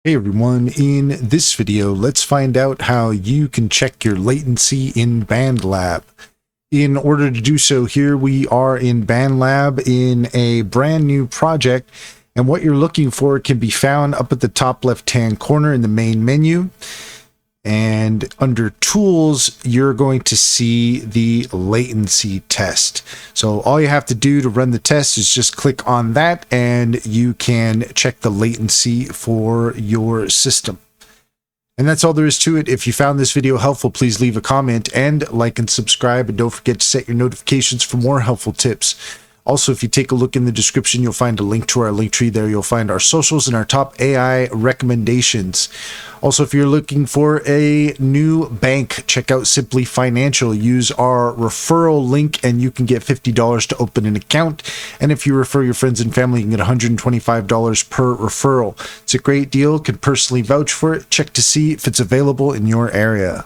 Hey everyone, in this video, let's find out how you can check your latency in Bandlab. In order to do so, here we are in Bandlab in a brand new project, and what you're looking for can be found up at the top left-hand corner in the main menu. And under tools, you're going to see the latency test. So all you have to do to run the test is just click on that and you can check the latency for your system. And that's all there is to it. If you found this video helpful, please leave a comment and like and subscribe, and don't forget to set your notifications for more helpful tips. Also, if you take a look in the description, you'll find a link to our link tree there. You'll find our socials and our top AI recommendations. Also, if you're looking for a new bank, check out Simply Financial. Use our referral link and you can get $50 to open an account. And if you refer your friends and family, you can get $125 per referral. It's a great deal. Can personally vouch for it. Check to see if it's available in your area.